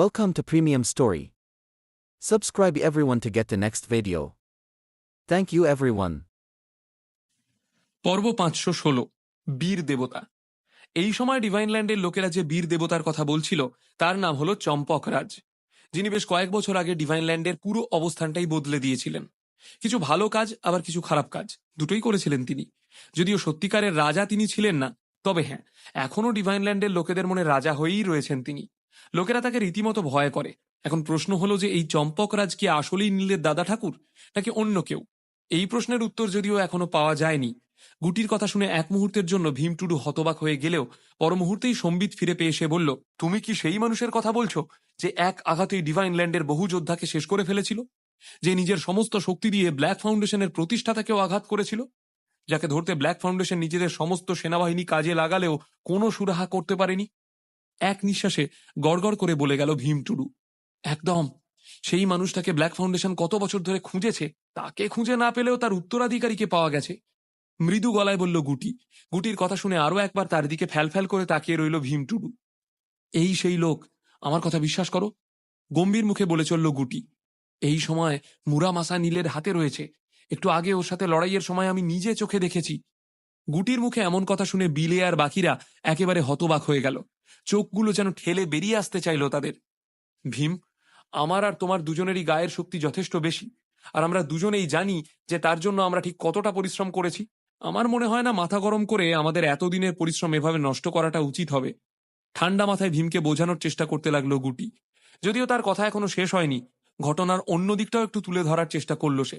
Welcome to Premium Story. Subscribe everyone to get the next video. Thank you everyone. পর্ব 516 বীর দেবতা। এই সময় ডিভাইনল্যান্ডের লোকেরা যে বীর দেবতার কথা বলছিল তার নাম হলো চম্পকরাজ, যিনি বেশ কয়েক বছর আগে ডিভাইনল্যান্ডের পুরো অবস্থানটাই বদলে দিয়েছিলেন। কিছু ভালো কাজ আবার কিছু খারাপ কাজ দুটোই করেছিলেন তিনি। যদিও সত্যিকারের রাজা তিনি ছিলেন না, তবে হ্যাঁ, এখনও ডিভাইনল্যান্ডের লোকেদের মনে রাজা হয়েই রয়েছেন তিনি। লোকেরা তাকে রীতিমতো ভয় করে। এখন প্রশ্ন হলো যে এই চম্পকরাজ কি আসলেই নীলের দাদা ঠাকুর নাকি অন্য কেউ? এই প্রশ্নের উত্তর যদিও এখনো পাওয়া যায়নি। গুটির কথা শুনে এক মুহূর্তের জন্য ভীম টুডু হতবাক হয়ে গেলেও পর মুহূর্তেই সম্বিত ফিরে পেয়ে এসে বলল, তুমি কি সেই মানুষের কথা বলছো যে এক আঘাতেই ডিভাইনল্যান্ডের বহু যোদ্ধাকে শেষ করে ফেলেছিল, যে নিজের সমস্ত শক্তি দিয়ে ব্ল্যাক ফাউন্ডেশনের প্রতিষ্ঠাতাকেও আঘাত করেছিল, যাকে ধরতে ব্ল্যাক ফাউন্ডেশন নিজেদের সমস্ত সেনাবাহিনী কাজে লাগালেও কোনো সুরাহা করতে পারেনি? এক নিঃশ্বাসে গড়গড় করে বলে গেল ভীম টুডু, একদম। সেই মানুষটাকে ব্ল্যাক ফাউন্ডেশন কত বছর ধরে খুঁজেছে, তাকে খুঁজে না পেলেও তার উত্তরাধিকারীকে পাওয়া গেছে। মৃদু গলায় বলল গুটি। গুটির কথা শুনে আরো একবার তার দিকে ফ্যাল করে তাকিয়ে রইল ভীম টুডু। এই সেই লোক, আমার কথা বিশ্বাস করো, গম্ভীর মুখে বলে চলল গুটি। এই সময় মুরামাসা নীলের হাতে রয়েছে। একটু আগে ওর সাথে লড়াইয়ের সময় আমি নিজে চোখে দেখেছি। গুটির মুখে এমন কথা শুনে বিলে আর বাকিরা একেবারে হতবাক হয়ে গেল। চোখগুলো যেন ঠেলে বেরিয়ে আসতে চাইল তাদের। ভীম, আমার আর তোমার দুজনেরই গায়ের শক্তি যথেষ্ট বেশি, আর আমরা দুজনেই জানি যে তার জন্য আমরা ঠিক কতটা পরিশ্রম করেছি। আমার মনে হয় না মাথা গরম করে আমাদের এতদিনের পরিশ্রম এভাবে নষ্ট করাটা উচিত হবে। ঠান্ডা মাথায় ভীমকে বোঝানোর চেষ্টা করতে লাগলো গুটি। যদিও তার কথা এখনো শেষ হয়নি, ঘটনার অন্য দিকটাও একটু তুলে ধরার চেষ্টা করলো সে।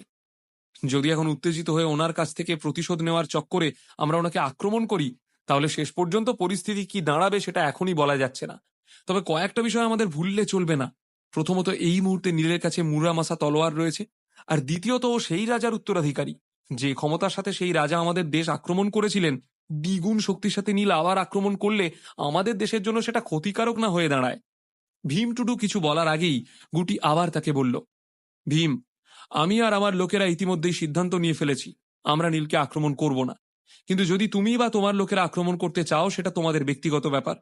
যদি এখন উত্তেজিত হয়ে ওনার কাছ থেকে প্রতিশোধ নেওয়ার চক্করে আমরা ওনাকে আক্রমণ করি, তাহলে শেষ পর্যন্ত পরিস্থিতি কি দাঁড়াবে সেটা এখনই বলা যাচ্ছে না। তবে কয়েকটা বিষয় আমাদের ভুললে চলবে না। প্রথমত, এই মুহূর্তে নীলের কাছে মুরামাসা তলোয়ার রয়েছে, আর দ্বিতীয়ত ও সেই রাজার উত্তরাধিকারী যে ক্ষমতার সাথে সেই রাজা আমাদের দেশ আক্রমণ করেছিলেন। দ্বিগুণ শক্তির সাথে নীল আবার আক্রমণ করলে আমাদের দেশের জন্য সেটা ক্ষতিকারক না হয়ে দাঁড়ায়। ভীম টুডু কিছু বলার আগেই গুটি আবার তাকে বলল, ভীম, আমি আর আমার লোকেরা ইতিমধ্যেই সিদ্ধান্ত নিয়ে ফেলেছি, আমরা নীলকে আক্রমণ করব না। কিন্তু যদি তুমি বা তোমার লোকেরা আক্রমণ করতে চাও, সেটা তোমাদের ব্যক্তিগত ব্যাপার।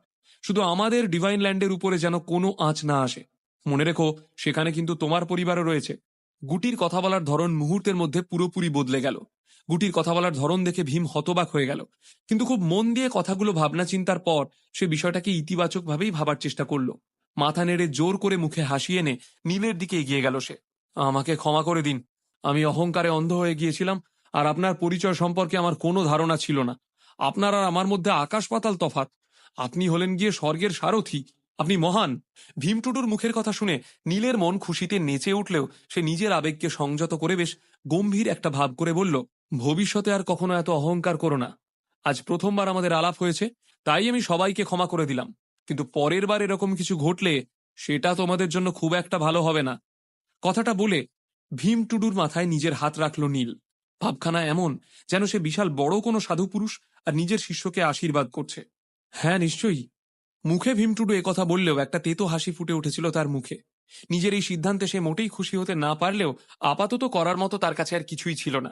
শুধু আমাদের ডিভাইন ল্যান্ডের উপরে যেন কোনো আঁচ না আসে। মনে রেখো, সেখানে কিন্তু তোমার পরিবারও রয়েছে। গুটির কথা বলার ধরন মুহূর্তের মধ্যে পুরোপুরি বদলে গেল। গুটির কথা বলার ধরন দেখে ভীম হতবাক হয়ে গেল, কিন্তু খুব মন দিয়ে কথাগুলো ভাবনা চিন্তার পর সে বিষয়টাকে ইতিবাচকভাবেই ভাবার চেষ্টা করলো। মাথা নেড়ে জোর করে মুখে হাসি এনে নীলের দিকে এগিয়ে গেল সে। আমাকে ক্ষমা করে দিন, আমি অহংকারে অন্ধ হয়ে গিয়েছিলাম, আর আপনার পরিচয় সম্পর্কে আমার কোনো ধারণা ছিল না। আপনার আর আমার মধ্যে আকাশ পাতাল তফাৎ। আপনি হলেন গিয়ে স্বর্গের সারথি, আপনি মহান। ভীম টুডুর মুখের কথা শুনে নীলের মন খুশিতে নেচে উঠলেও সে নিজের আবেগকে সংযত করে বেশ গম্ভীর একটা ভাব করে বলল, ভবিষ্যতে আর কখনো এত অহংকার করো না। আজ প্রথমবার আমাদের আলাপ হয়েছে, তাই আমি সবাইকে ক্ষমা করে দিলাম। কিন্তু পরের বার এরকম কিছু ঘটলে সেটা তোমাদের জন্য খুব একটা ভালো হবে না। কথাটা বলে ভীম টুডুর মাথায় নিজের হাত রাখল নীল। ভাবখানা এমন যেন সে বিশাল বড় কোনো সাধু পুরুষ আর নিজের শিষ্যকে আশীর্বাদ করছে। হ্যাঁ, নিশ্চয়ই। মুখে ভীম টুডু একথা বললেও একটা তেতো হাসি ফুটে উঠেছিল তার মুখে। নিজের এই সিদ্ধান্তে সে মোটেই খুশি হতে না পারলেও আপাতত করার মতো তার কাছে আর কিছুই ছিল না।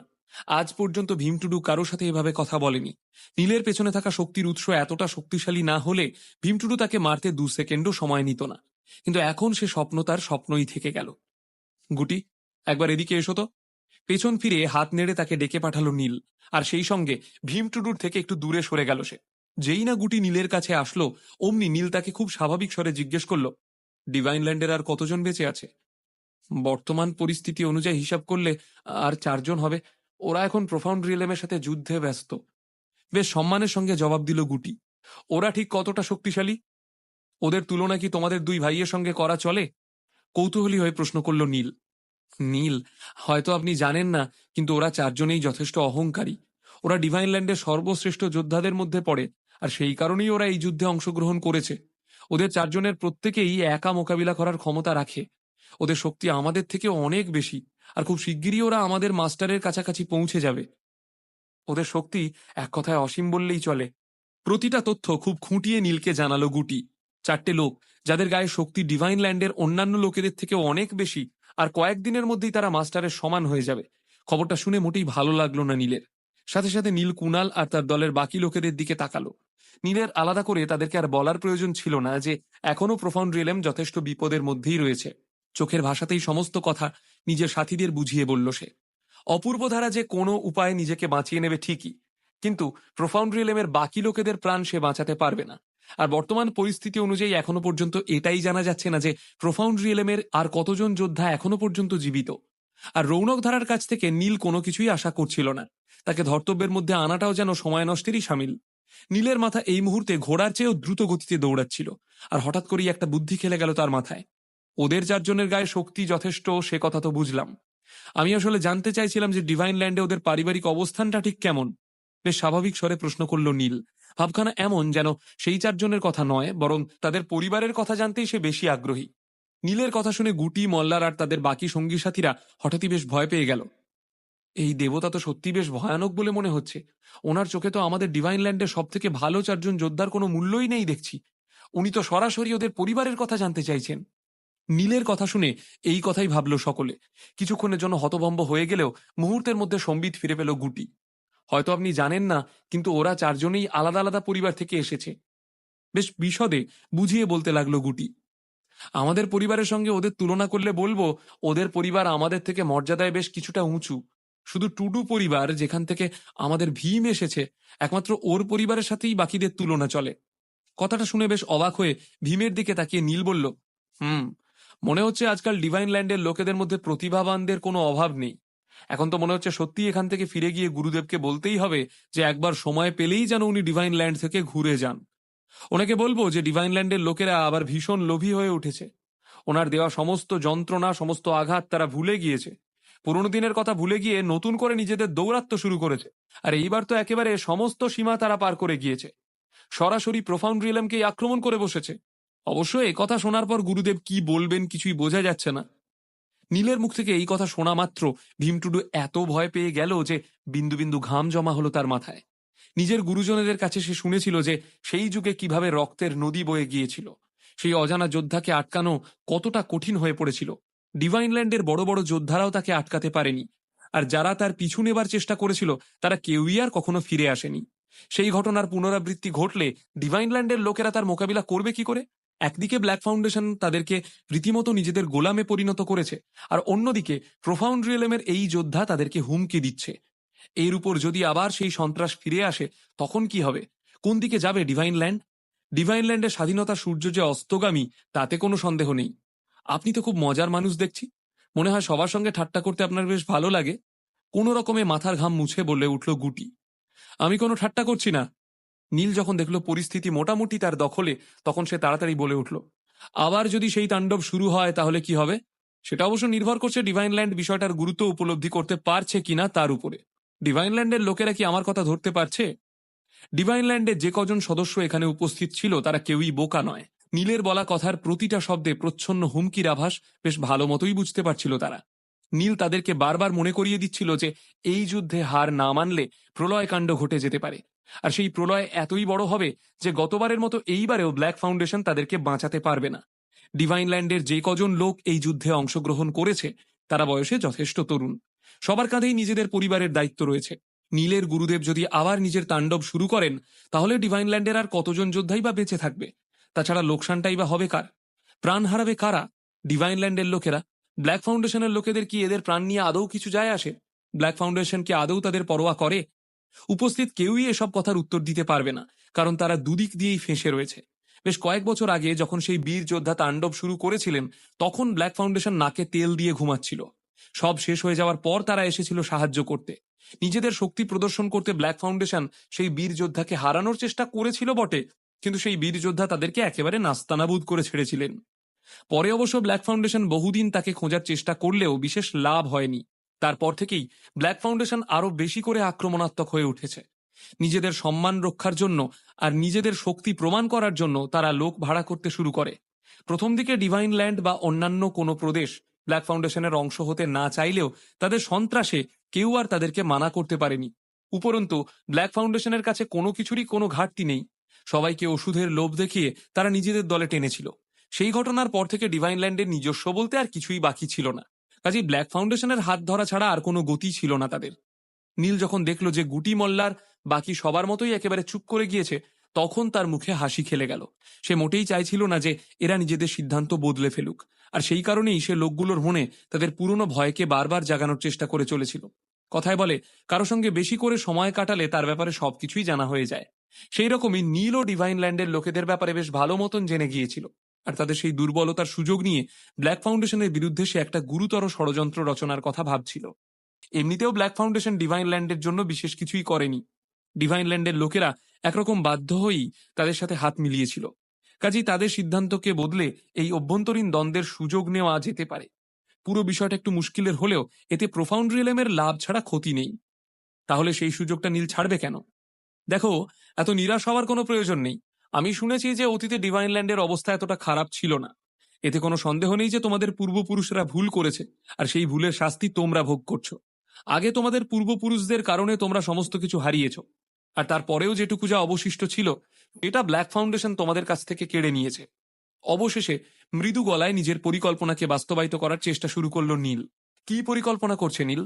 আজ পর্যন্ত ভীম টুডু কারোর সাথে এভাবে কথা বলেনি। নীলের পেছনে থাকা শক্তির উৎস এতটা শক্তিশালী না হলে ভীম টুডু তাকে মারতে 2 সেকেন্ডও সময় নিত না। কিন্তু এখন সে স্বপ্ন তার স্বপ্নই থেকে গেল। গুটি, একবার এদিকে এসো তো। পেছন ফিরে হাত নেড়ে তাকে ডেকে পাঠালো নীল, আর সেই সঙ্গে ভীম টুডুর থেকে একটু দূরে সরে গেল সে। যেই না গুটি নীলের কাছে আসলো, অমনি নীল তাকে খুব স্বাভাবিক স্বরে জিজ্ঞেস করলো, ডিভাইন ল্যান্ডের আর কতজন বেঁচে আছে? বর্তমান পরিস্থিতি অনুযায়ী হিসাব করলে আর 4 জন হবে। ওরা এখন প্রোফাউন্ড রিয়েলেমের সাথে যুদ্ধে ব্যস্ত। বেশ সম্মানের সঙ্গে জবাব দিল গুটি। ওরা ঠিক কতটা শক্তিশালী? ওদের তুলনা কি তোমাদের 2 ভাইয়ের সঙ্গে করা চলে? কৌতূহলী হয়ে প্রশ্ন করল নীল। নীল, হয়তো আপনি জানেন না, কিন্তু ওরা 4 জনেই যথেষ্ট অহংকারী। ওরা ডিভাইন ল্যান্ডের সর্বশ্রেষ্ঠ যোদ্ধাদের মধ্যে পড়ে, আর সেই কারণেই ওরা এই যুদ্ধে অংশগ্রহণ করেছে। ওদের 4 জনের প্রত্যেকেই একা মোকাবিলা করার ক্ষমতা রাখে। ওদের শক্তি আমাদের থেকে অনেক বেশি, আর খুব শিগগিরই ওরা আমাদের মাস্টারের কাছাকাছি পৌঁছে যাবে। ওদের শক্তি এক কথায় অসীম বললেই চলে। প্রতিটা তথ্য খুব খুঁটিয়ে নীলকে জানালো গুটি। 4টে লোক যাদের গায়ে শক্তি ডিভাইন ল্যান্ডের অন্যান্য লোকেদের থেকেও অনেক বেশি, আর কয়েকদিনের মধ্যেই তারা মাস্টারের সমান হয়ে যাবে। খবরটা শুনে মোটেই ভালো লাগলো না নীলের। সাথে সাথে নীল কুনাল আর তার দলের বাকি লোকেদের দিকে তাকালো। নীলের আলাদা করে তাদেরকে আর বলার প্রয়োজন ছিল না যে এখনো প্রোফাউন্ড রিয়েলম যথেষ্ট বিপদের মধ্যেই রয়েছে। চোখের ভাষাতেই সমস্ত কথা নিজের সাথীদের বুঝিয়ে বলল সে। অপূর্ব ধারা যে কোনো উপায়ে নিজেকে বাঁচিয়ে নেবে ঠিকই, কিন্তু প্রোফাউন্ড রিয়েলমের বাকি লোকেদের প্রাণ সে বাঁচাতে পারবে না। আর বর্তমান পরিস্থিতি অনুযায়ী এখনো পর্যন্ত এটাই জানা যাচ্ছে না যে প্রোফাউন্ড রিয়েলমের আর কতজন যোদ্ধা এখনো পর্যন্ত জীবিত। আর রৌনক ধারার কাছ থেকে নীল কোনো কিছুই আশা করছিল না। তাকে ধর্তব্যের মধ্যে আনাটাও যেন সময় নষ্টেরই সামিল। নীলের মাথা এই মুহূর্তে ঘোড়ার চেয়েও দ্রুত গতিতে দৌড়াচ্ছিল। আর হঠাৎ করেই একটা বুদ্ধি খেলে গেল তার মাথায়। ওদের চারজনের গায়ে শক্তি যথেষ্ট, সে কথা তো বুঝলাম। আমি আসলে জানতে চাইছিলাম যে ডিভাইন ল্যান্ডে ওদের পারিবারিক অবস্থানটা ঠিক কেমন। বেশ স্বাভাবিক স্বরে প্রশ্ন করল নীল। ভাবখানা এমন যেন সেই চারজনের কথা নয়, বরং তাদের পরিবারের কথা জানতেই সে বেশি আগ্রহী। নীলের কথা শুনে গুটি, মল্লার আর তাদের বাকি সঙ্গী সাথীরা হঠাৎই বেশ ভয় পেয়ে গেল। এই দেবতা তো সত্যি বেশ ভয়ানক বলে মনে হচ্ছে। ওনার চোখে তো আমাদের ডিভাইন ল্যান্ডের সব থেকে ভালো চারজন যোদ্ধার কোনো মূল্যই নেই দেখছি। উনি তো সরাসরি ওদের পরিবারের কথা জানতে চাইছেন। নীলের কথা শুনে এই কথাই ভাবল সকলে। কিছুক্ষণের জন্য হতভম্ব হয়ে গেলেও মুহূর্তের মধ্যে সম্বিত ফিরে পেল গুটি। হয়তো আপনি জানেন না, কিন্তু ওরা চারজনেই আলাদা আলাদা পরিবার থেকে এসেছে। বেশ বিশদে বুঝিয়ে বলতে লাগলো গুটি। আমাদের পরিবারের সঙ্গে ওদের তুলনা করলে বলবো ওদের পরিবার আমাদের থেকে মর্যাদায় বেশ কিছুটা উঁচু। শুধু টুডু পরিবার, যেখান থেকে আমাদের ভীম এসেছে, একমাত্র ওর পরিবারের সাথেই বাকিদের তুলনা চলে। কথাটা শুনে বেশ অবাক হয়ে ভীমের দিকে তাকিয়ে নীল বলল, মনে হচ্ছে আজকাল ডিভাইন ল্যান্ডের লোকেদের মধ্যে প্রতিভাবানদের কোনো অভাব নেই। এখন তো মনে হচ্ছে সত্যি এখান থেকে ফিরে গিয়ে গুরুদেবকে বলতেই হবে যে একবার সময় পেলেই যেন উনি ডিভাইন ল্যান্ড থেকে ঘুরে যান। ওনাকে বলবো যে ডিভাইন ল্যান্ডের লোকেরা আবার ভীষণ লোভী হয়ে উঠেছে। ওনার দেওয়া সমস্ত যন্ত্রণা, সমস্ত আঘাত তারা ভুলে গিয়েছে। পুরনো দিনের কথা ভুলে গিয়ে নতুন করে নিজেদের দৌরাত্ম্য শুরু করেছে। আর এইবার তো একেবারে সমস্ত সীমা তারা পার করে গিয়েছে। সরাসরি প্রোফাউন্ড রিয়েলমকেই আক্রমণ করে বসেছে। অবশ্য এই কথা শোনার পর গুরুদেব কি বলবেন কিছুই বোঝা যাচ্ছে না। নীলের মুখ থেকে এই কথা শোনা মাত্র ভীমটুডু এত ভয় পেয়ে গেল যে বিন্দু বিন্দু ঘাম জমা হলো তার মাথায়। নিজের গুরুজনেদের কাছে সে শুনেছিল যে সেই যুগে কিভাবে রক্তের নদী বয়ে গিয়েছিল। সেই অজানা যোদ্ধাকে আটকানো কতটা কঠিন হয়ে পড়েছিল। ডিভাইন ল্যান্ডের বড় বড় যোদ্ধারাও তাকে আটকাতে পারেনি। আর যারা তার পিছু নেবার চেষ্টা করেছিল তারা কেউই আর কখনো ফিরে আসেনি। সেই ঘটনার পুনরাবৃত্তি ঘটলে ডিভাইন ল্যান্ডের লোকেরা তার মোকাবিলা করবে কি করে? একদিকে ব্ল্যাক ফাউন্ডেশন তাদেরকে রীতিমতো নিজেদের গোলামে পরিণত করেছে, আর অন্যদিকে প্রোফাউন্ড রিয়েলমের এই যোদ্ধা তাদেরকে হুমকি দিচ্ছে। এর উপর যদি আবার সেই সন্ত্রাস ফিরে আসে, তখন কি হবে? কোন দিকে যাবে ডিভাইন ল্যান্ড? ডিভাইন ল্যান্ডের স্বাধীনতা সূর্য যে অস্তগামী, তাতে কোনো সন্দেহ নেই। আপনি তো খুব মজার মানুষ দেখছি। মনে হয় সবার সঙ্গে ঠাট্টা করতে আপনার বেশ ভালো লাগে। কোনো রকমে মাথার ঘাম মুছে বলে উঠল গুটি। আমি কোনো ঠাট্টা করছি না। নীল যখন দেখল পরিস্থিতি মোটামুটি তার দখলে, তখন সে তাড়াতাড়ি বলে উঠল, আবার যদি সেই তাণ্ডব শুরু হয় তাহলে কি হবে? সেটা অবশ্য নির্ভর করছে ডিভাইন ল্যান্ড বিষয়টার গুরুত্ব উপলব্ধি করতে পারছে কিনা তার উপরে। ডিভাইন ল্যান্ডের লোকেরা কি আমার কথা ধরতে পারছে? ডিভাইন ল্যান্ডের যে কজন সদস্য এখানে উপস্থিত ছিল তারা কেউই বোকা নয়। নীলের বলা কথার প্রতিটা শব্দে প্রচ্ছন্ন হুমকির আভাস বেশ ভালো মতোই বুঝতে পারছিল তারা। নীল তাদেরকে বারবার মনে করিয়ে দিচ্ছিল যে এই যুদ্ধে হার না মানলে প্রলয়কাণ্ড ঘটে যেতে পারে। আর সেই প্রলয় এতই বড় হবে যে গতবারের মতো এইবারেও ব্ল্যাক ফাউন্ডেশন তাদেরকে বাঁচাতে পারবে না। ডিভাইন ল্যান্ডের যে কজন লোক এই যুদ্ধে অংশগ্রহণ করেছে তারা বয়সে যথেষ্ট তরুণ। সবার কাঁধেই নিজেদের পরিবারের দায়িত্ব রয়েছে। নীলের গুরুদেব যদি আবার নিজের তাণ্ডব শুরু করেন, তাহলে ডিভাইন ল্যান্ডের আর কতজন যোদ্ধাই বা বেঁচে থাকবে? তাছাড়া লোকসানটাই বা হবে কার? প্রাণ হারাবে কারা? ডিভাইন ল্যান্ডের লোকেরা। ব্ল্যাক ফাউন্ডেশনের লোকেদের কি এদের প্রাণ নিয়ে আদৌ কিছু যায় আসে? ব্ল্যাক ফাউন্ডেশন কি আদৌ তাদের পরোয়া করে? উপস্থিত কেউই এসব কথার উত্তর দিতে পারবে না, কারণ তারা দুদিক দিয়েই ফেঁসে রয়েছে। বেশ কয়েক বছর আগে যখন সেই বীর যোদ্ধা তাণ্ডব শুরু করেছিলেন, তখন ব্ল্যাক ফাউন্ডেশন নাকে তেল দিয়ে ঘুমাচ্ছিল। সব শেষ হয়ে যাওয়ার পর তারা এসেছিল সাহায্য করতে। নিজেদের শক্তি প্রদর্শন করতে ব্ল্যাক ফাউন্ডেশন সেই বীর যোদ্ধাকে হারানোর চেষ্টা করেছিল বটে, কিন্তু সেই বীর যোদ্ধা তাদেরকে একেবারে নাস্তানাবুদ করে ছেড়েছিলেন। পরে অবশ্য ব্ল্যাক ফাউন্ডেশন বহুদিন তাকে খোঁজার চেষ্টা করলেও বিশেষ লাভ হয়নি। তারপর থেকেই ব্ল্যাক ফাউন্ডেশন আরো বেশি করে আক্রমণাত্মক হয়ে উঠেছে। নিজেদের সম্মান রক্ষার জন্য আর নিজেদের শক্তি প্রমাণ করার জন্য তারা লোক ভাড়া করতে শুরু করে। প্রথম দিকে ডিভাইন ল্যান্ড বা অন্যান্য কোনো প্রদেশ ব্ল্যাক ফাউন্ডেশনের অংশ হতে না চাইলেও তাদের সন্ত্রাসে কেউ আর তাদেরকে মানা করতে পারেনি। উপরন্তু ব্ল্যাক ফাউন্ডেশনের কাছে কোনো কিছুরই কোনো ঘাটতি নেই। সবাইকে ওষুধের লোভ দেখিয়ে তারা নিজেদের দলে টেনেছিল। সেই ঘটনার পর থেকে ডিভাইন ল্যান্ডের নিজস্ব বলতে আর কিছুই বাকি ছিল না। কাজেই ব্ল্যাক ফাউন্ডেশনের হাত ধরা ছাড়া আর কোনো গতি ছিল না তাদের। নীল যখন দেখল যে গুটি মল্লার বাকি সবার মতোই একেবারে চুপ করে গিয়েছে, তখন তার মুখে হাসি খেলে গেল। সে মোটেই চাইছিল না যে এরা নিজেদের সিদ্ধান্ত বদলে ফেলুক, আর সেই কারণেই সে লোকগুলোর মনে তাদের পুরনো ভয়কে বারবার জাগানোর চেষ্টা করে চলেছিল। কথায় বলে, কারো সঙ্গে বেশি করে সময় কাটালে তার ব্যাপারে সবকিছুই জানা হয়ে যায়। সেই রকমই নীলও ডিভাইন ল্যান্ডের লোকেদের ব্যাপারে বেশ ভালো মতন জেনে গিয়েছিল, আর তাদের সেই দুর্বলতার সুযোগ নিয়ে ব্ল্যাক ফাউন্ডেশনের বিরুদ্ধে সে একটা গুরুতর ষড়যন্ত্র রচনার কথা ভাবছিল। এমনিতেও ব্ল্যাক ফাউন্ডেশন ডিভাইন ল্যান্ডের জন্য বিশেষ কিছুই করেনি। ডিভাইন ল্যান্ডের লোকেরা একরকম বাধ্য হয়েই তাদের সাথে হাত মিলিয়েছিল। কাজেই তাদের সিদ্ধান্তকে বদলে এই অভ্যন্তরীণ দ্বন্দ্বের সুযোগ নেওয়া যেতে পারে। পুরো বিষয়টা একটু মুশকিলের হলেও এতে প্রোফাউন্ড রিয়েলমের লাভ ছাড়া ক্ষতি নেই। তাহলে সেই সুযোগটা নীল ছাড়বে কেন? দেখো, এত নিরাশ হওয়ার কোনো প্রয়োজন নেই। আমি শুনেছি যে অতীতে ডিভাইন ল্যান্ডের অবস্থা এতটা খারাপ ছিল না। এতে কোনো সন্দেহ নেই যে তোমাদের পূর্বপুরুষরা ভুল করেছে, আর সেই ভুলের শাস্তি তোমরা ভোগ করছো। আগে তোমাদের পূর্বপুরুষদের কারণে তোমরা সমস্ত কিছু হারিয়েছ, আর তারপরেও যেটুকু যা অবশিষ্ট ছিল এটা ব্ল্যাক ফাউন্ডেশন তোমাদের কাছ থেকে কেড়ে নিয়েছে। অবশেষে মৃদু গলায় নিজের পরিকল্পনাকে বাস্তবায়িত করার চেষ্টা শুরু করলো নীল। কি পরিকল্পনা করছে নীল?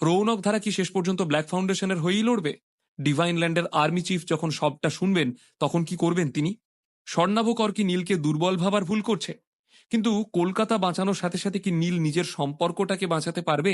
রৌনক ধারা কি শেষ পর্যন্ত ব্ল্যাক ফাউন্ডেশনের হয়েই লড়বে? ডিভাইন ল্যান্ডের আর্মি চিফ যখন সবটা শুনবেন তখন কি করবেন তিনি? স্বর্ণাভকর কি নীলকে দুর্বল ভাবার ভুল করছে? কিন্তু কলকাতা বাঁচানোর সাথে সাথে কি নীল নিজের সম্পর্কটাকে বাঁচাতে পারবে?